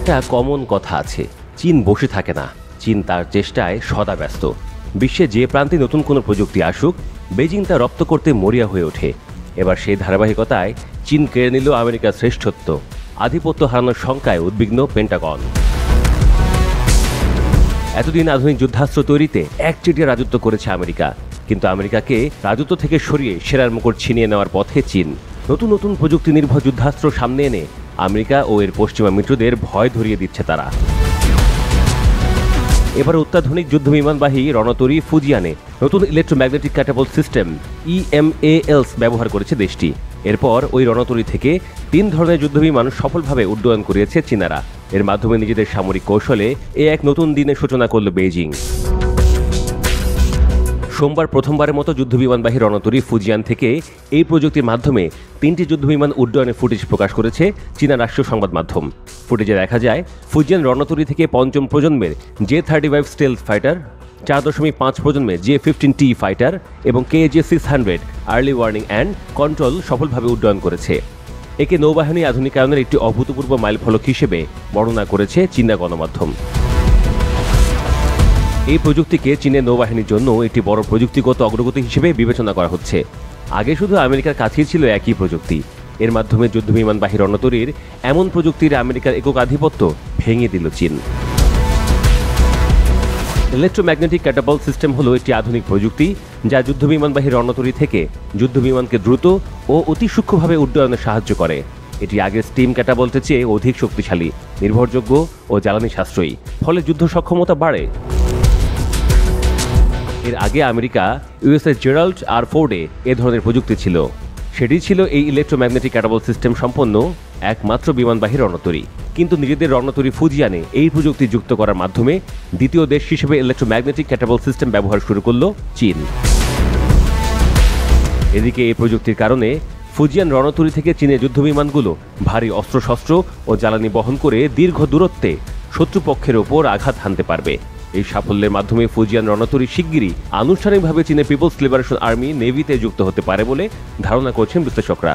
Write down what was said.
একটা কমন কথা আছে, চীন বসে থাকে না, চীন তার চেষ্টায় সদা ব্যস্ত। বিশ্বে যে প্রান্তে নতুন কোনো প্রযুক্তি আসুক, বেজিং তা রপ্ত করতে মরিয়া হয়ে ওঠে। এবার সেই ধারাবাহিকতায় চীন কেড়ে নিল আমেরিকার শ্রেষ্ঠত্ব, আধিপত্য হারানোর শঙ্কায় উদ্বিগ্ন পেন্টাগন। এতদিন আধুনিক যুদ্ধাস্ত্র তৈরিতে একচেটিয়া রাজত্ব করেছে আমেরিকা, কিন্তু আমেরিকাকে রাজত্ব থেকে সরিয়ে সেরার মুকুট ছিনিয়ে নেওয়ার পথে চীন। নতুন নতুন প্রযুক্তি নির্ভর যুদ্ধাস্ত্র সামনে এনে আমেরিকা ও এর পশ্চিমা মিত্রদের ভয় ধরিয়ে দিচ্ছে তারা। এবার অত্যাধুনিক যুদ্ধবিমানবাহী রণতরী ফুজিয়ানে নতুন ইলেকট্রোম্যাগনেটিক ক্যাটাপল্ট সিস্টেম EMALS ব্যবহার করেছে দেশটি। এরপর ওই রণতরী থেকে 3 ধরনের যুদ্ধবিমান সফলভাবে উড্ডয়ন করিয়েছে চীনারা। এর মাধ্যমে নিজেদের সামরিক কৌশলে এক নতুন দিনের সূচনা করল বেইজিং। সোমবার প্রথমবারের মতো যুদ্ধবিমানবাহী রণতরী ফুজিয়ান থেকে এই প্রযুক্তির মাধ্যমে 3টি যুদ্ধবিমান উড্ডয়নের ফুটেজ প্রকাশ করেছে চীনা রাষ্ট্রীয় সংবাদ মাধ্যম। ফুটেজে দেখা যায় ফুজিয়ান রণতরী থেকে 5ম প্রজন্মের J-35 স্টেলথ ফাইটার, 4.5 প্রজন্মের J-15T ফাইটার এবং KJ-600 early warning and control সফলভাবে উড্ডয়ন করেছে। একে নৌবাহিনী আধুনিকায়নের একটি অভূতপূর্ব মাইলফলক হিসেবে বর্ণনা করেছে চীনা গণমাধ্যম। এই প্রযুক্তিকে চীনের নৌবাহিনীর জন্য একটি বড় প্রযুক্তিগত অগ্রগতি হিসেবে বিবেচনা করা হচ্ছে। আগে শুধু আমেরিকার কাছেই ছিল একই প্রযুক্তি। এর মাধ্যমে যুদ্ধবিমানবাহী রণতরীর এমন প্রযুক্তির আমেরিকার একক আধিপত্য ভেঙে দিল চীন। ইলেকট্রোম্যাগনেটিক ক্যাটাপল্ট সিস্টেম হলো একটি আধুনিক প্রযুক্তি যা যুদ্ধবিমানবাহী রণতরী থেকে যুদ্ধবিমানকে দ্রুত ও অতি সূক্ষ্মভাবে উড্ডয়নে সাহায্য করে। এটি আগের স্টিম ক্যাটাপল্টের চেয়ে অধিক শক্তিশালী, নির্ভরযোগ্য ও জ্বালানি সাশ্রয়ী, ফলে যুদ্ধ সক্ষমতা বাড়ে। এর আগে আমেরিকা ইউএসএস জেরাল্ড আর ফোর্ডে এ ধরনের প্রযুক্তি ছিল। সেটি ছিল এই ইলেকট্রোম্যাগনেটিক ক্যাটাপল্ট সিস্টেম সম্পন্ন একমাত্র বিমানবাহী রণতরী। কিন্তু নিজেদের রণতরী ফুজিয়ানে এই প্রযুক্তি যুক্ত করার মাধ্যমে দ্বিতীয় দেশ হিসেবে ইলেকট্রোম্যাগনেটিক ক্যাটাপল্ট সিস্টেম ব্যবহার শুরু করল চীন। এদিকে এই প্রযুক্তির কারণে ফুজিয়ান রণতরী থেকে চীনের যুদ্ধবিমানগুলো ভারী অস্ত্রশস্ত্র ও জ্বালানি বহন করে দীর্ঘ দূরত্বে শত্রুপক্ষের ওপর আঘাত হানতে পারবে। এই সাফল্যের মাধ্যমে ফুজিয়ান রণতরী শিগগিরই আনুষ্ঠানিকভাবে চীনের পিপলস লিবারেশন আর্মি নেভিতে যুক্ত হতে পারে বলে ধারণা করছেন বিশ্লেষকরা।